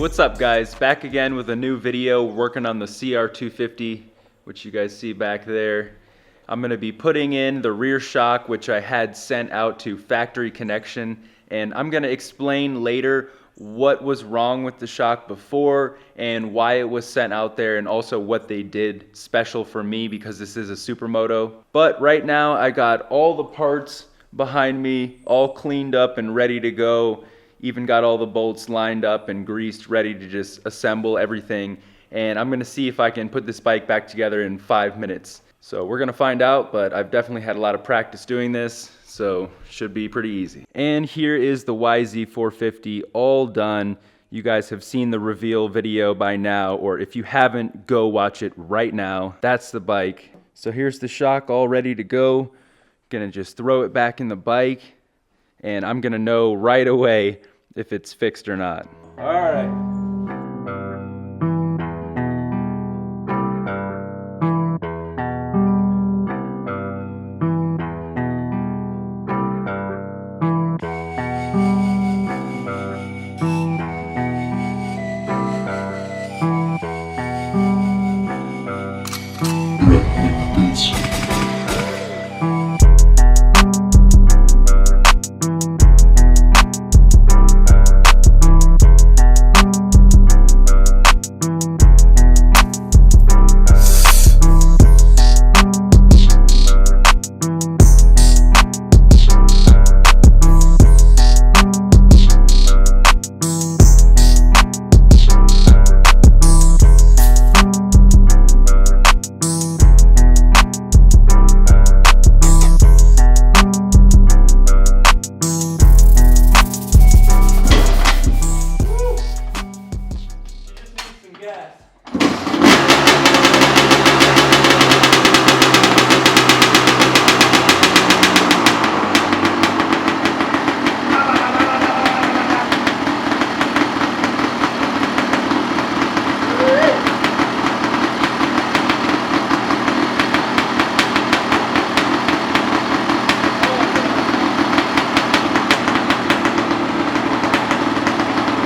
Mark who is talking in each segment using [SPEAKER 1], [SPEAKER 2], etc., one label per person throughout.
[SPEAKER 1] What's up guys, back again with a new video working on the CR250, which you guys see back there. I'm going to be putting in the rear shock, which I had sent out to factory connection, and I'm going to explain later what was wrong with the shock before and why it was sent out there, and also what they did special for me because this is a Supermoto. But right now I got all the parts behind me all cleaned up and ready to go. Even got all the bolts lined up and greased, ready to just assemble everything. And I'm gonna see if I can put this bike back together in 5 minutes. So we're gonna find out, but I've definitely had a lot of practice doing this, so should be pretty easy. And here is the YZ450 all done. You guys have seen the reveal video by now, or if you haven't, go watch it right now. That's the bike. So here's the shock all ready to go. Gonna just throw it back in the bike, and I'm gonna know right away if it's fixed or not. All right.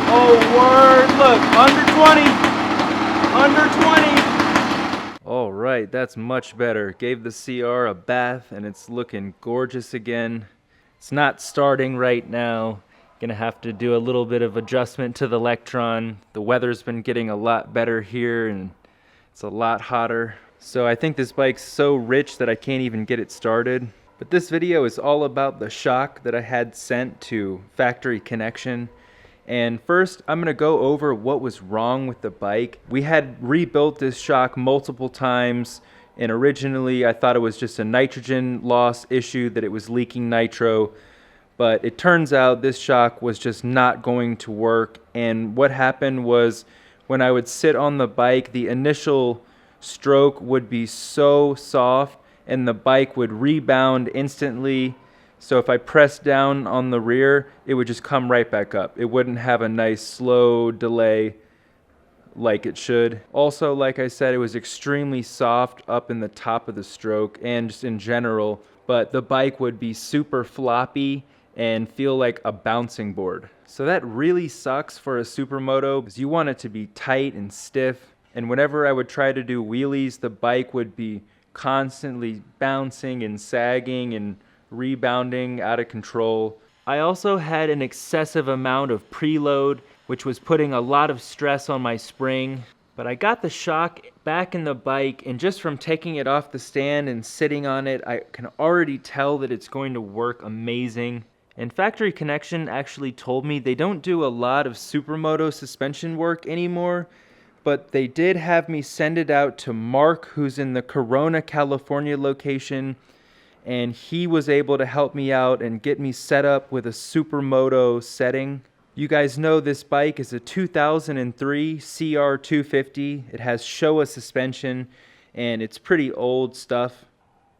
[SPEAKER 1] Oh word, look, under 20. All right, that's much better. Gave the CR a bath and it's looking gorgeous again. It's not starting right now. Gonna have to do a little bit of adjustment to the Electron. The weather's been getting a lot better here and it's a lot hotter. So I think this bike's so rich that I can't even get it started. But this video is all about the shock that I had sent to factory connection. And first, I'm gonna go over what was wrong with the bike. We had rebuilt this shock multiple times, and originally I thought it was just a nitrogen loss issue, that it was leaking nitro, but it turns out this shock was just not going to work. And what happened was, when I would sit on the bike, the initial stroke would be so soft and the bike would rebound instantly. So if I pressed down on the rear, it would just come right back up. It wouldn't have a nice slow delay like it should. Also, like I said, it was extremely soft up in the top of the stroke and just in general, but the bike would be super floppy and feel like a bouncing board. So that really sucks for a Supermoto, because you want it to be tight and stiff. And whenever I would try to do wheelies, the bike would be constantly bouncing and sagging and rebounding out of control. I also had an excessive amount of preload, which was putting a lot of stress on my spring. But I got the shock back in the bike, and just from taking it off the stand and sitting on it, I can already tell that it's going to work amazing. And Factory Connection actually told me they don't do a lot of Supermoto suspension work anymore, but they did have me send it out to Mark, who's in the Corona, California location, and he was able to help me out and get me set up with a Supermoto setting. You guys know this bike is a 2003 CR250. It has Showa suspension and it's pretty old stuff.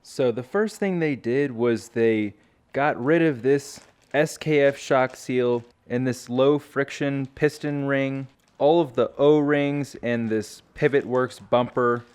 [SPEAKER 1] So the first thing they did was they got rid of this SKF shock seal and this low friction piston ring, all of the O-rings and this Pivot Works bumper,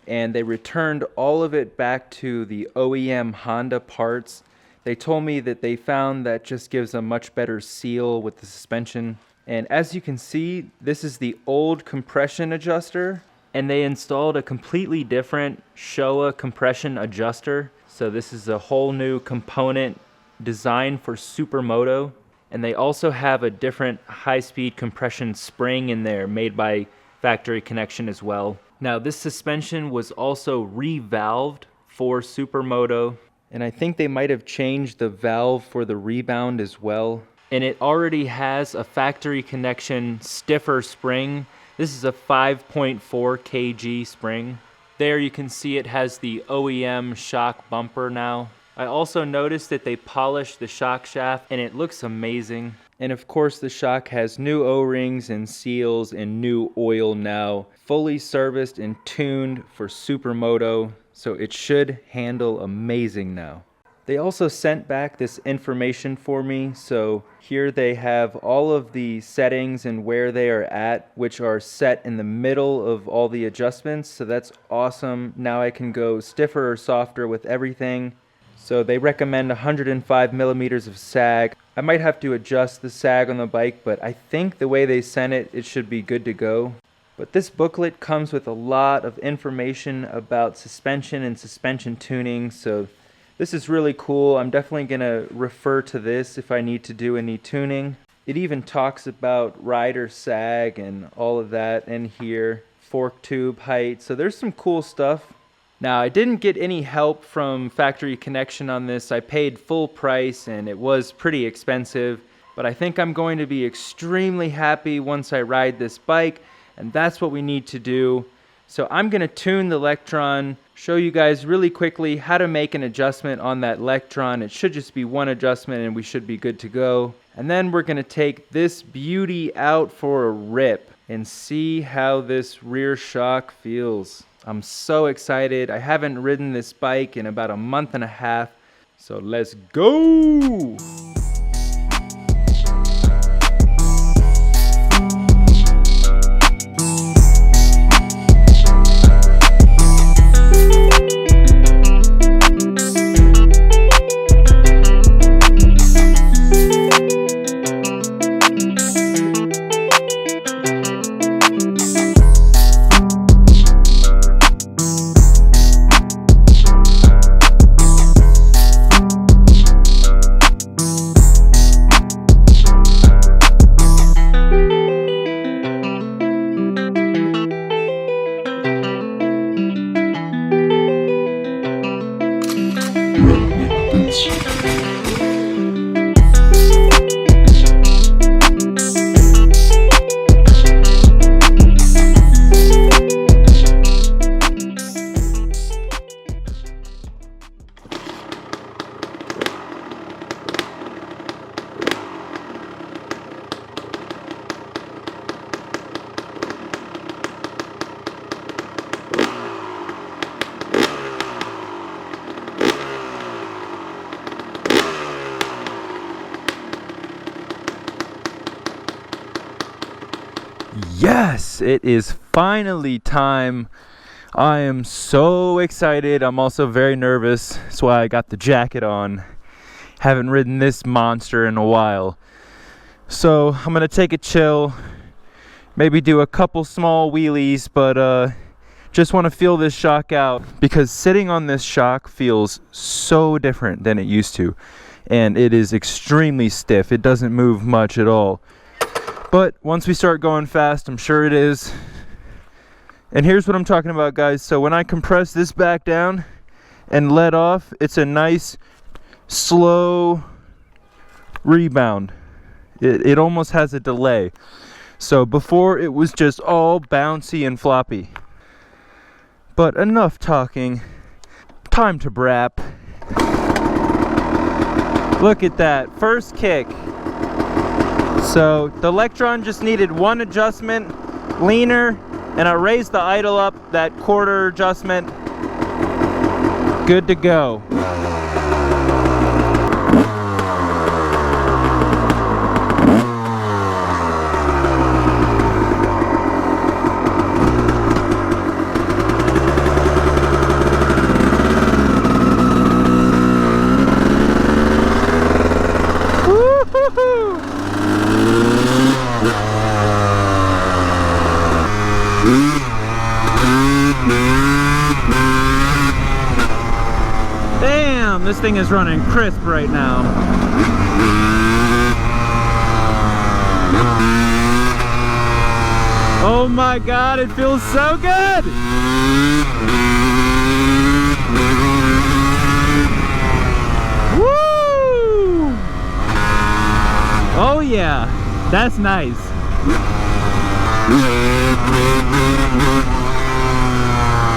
[SPEAKER 1] and they returned all of it back to the OEM Honda parts. They told me that they found that just gives a much better seal with the suspension. And as you can see, this is the old compression adjuster, and they installed a completely different Showa compression adjuster. So this is a whole new component designed for Supermoto. And they also have a different high-speed compression spring in there made by Factory Connection as well. Now this suspension was also re-valved for Supermoto, and I think they might have changed the valve for the rebound as well. And it already has a Factory Connection stiffer spring. This is a 5.4 kg spring. There you can see it has the OEM shock bumper now. I also noticed that they polished the shock shaft and it looks amazing. And of course the shock has new O-rings and seals and new oil now. Fully serviced and tuned for Supermoto, so it should handle amazing now. They also sent back this information for me, so here they have all of the settings and where they are at, which are set in the middle of all the adjustments, so that's awesome. Now I can go stiffer or softer with everything. So they recommend 105 millimeters of sag. I might have to adjust the sag on the bike, but I think the way they sent it, it should be good to go. But this booklet comes with a lot of information about suspension and suspension tuning, so this is really cool. I'm definitely going to refer to this if I need to do any tuning. It even talks about rider sag and all of that in here. Fork tube height. So there's some cool stuff. Now I didn't get any help from Factory Connection on this. I paid full price and it was pretty expensive. But I think I'm going to be extremely happy once I ride this bike. And that's what we need to do. So I'm going to tune the Electron, show you guys really quickly how to make an adjustment on that Electron. It should just be one adjustment and we should be good to go. And then we're going to take this beauty out for a rip and see how this rear shock feels. I'm so excited. I haven't ridden this bike in about a month and a half. So let's go! Yes, it is finally time. I am so excited. I'm also very nervous. That's why I got the jacket on. Haven't ridden this monster in a while. So I'm gonna take it chill. Maybe do a couple small wheelies, but just want to feel this shock out because sitting on this shock feels so different than it used to. And it is extremely stiff. It doesn't move much at all. But once we start going fast, I'm sure it is. And here's what I'm talking about, guys. So when I compress this back down and let off, it's a nice, slow rebound. It almost has a delay. So before it was just all bouncy and floppy. But enough talking. Time to brap. Look at that, first kick. So the Electron just needed one adjustment, leaner, and I raised the idle up, that quarter adjustment. Good to go. Woo-hoo-hoo! this thing is running crisp right now. Oh my God, it feels so good! Woo! Oh yeah, that's nice.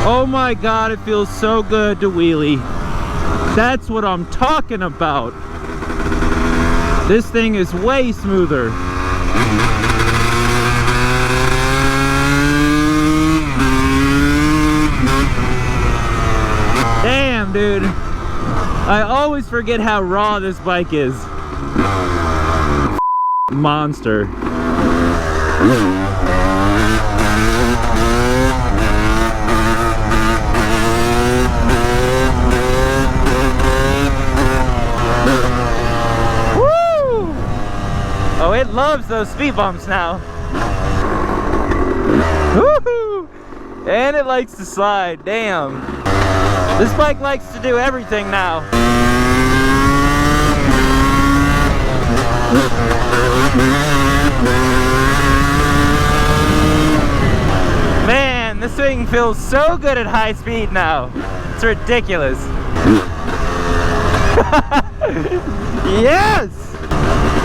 [SPEAKER 1] Oh my God, it feels so good to wheelie. That's what I'm talking about. This thing is way smoother. Damn, dude. I always forget how raw this bike is. Monster. Oh, it loves those speed bumps now. Woohoo! And it likes to slide, damn. This bike likes to do everything now. Man, this thing feels so good at high speed now. It's ridiculous. Yes!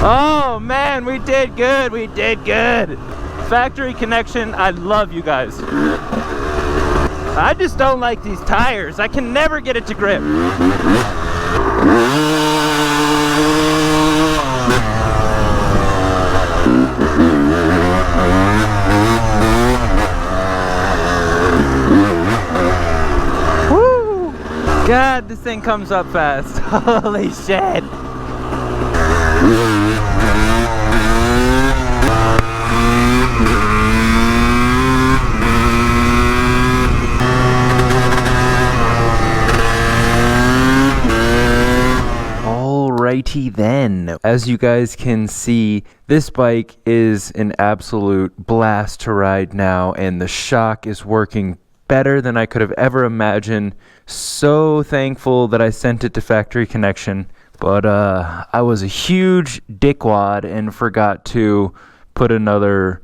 [SPEAKER 1] Oh man, we did good, we did good. Factory connection, I love you guys. I just don't like these tires. I can never get it to grip. Woo! God, this thing comes up fast. Holy shit. Alrighty then, as you guys can see, this bike is an absolute blast to ride now, and the shock is working better than I could have ever imagined. So thankful that I sent it to factory connection. But I was a huge dickwad and forgot to put another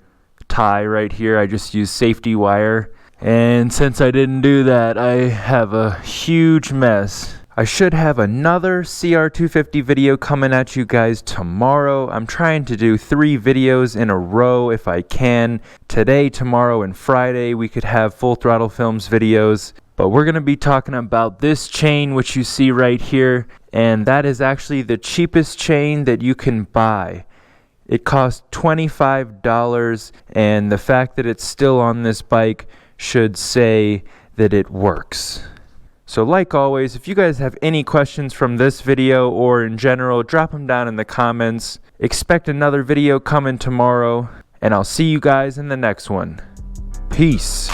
[SPEAKER 1] tie right here. I just used safety wire. And since I didn't do that, I have a huge mess. I should have another CR250 video coming at you guys tomorrow. I'm trying to do 3 videos in a row if I can. Today, tomorrow, and Friday we could have full throttle films videos. But we're going to be talking about this chain which you see right here, and that is actually the cheapest chain that you can buy. It costs $25, and the fact that it's still on this bike should say that it works. So like always, if you guys have any questions from this video or in general, drop them down in the comments. Expect another video coming tomorrow, and I'll see you guys in the next one. Peace.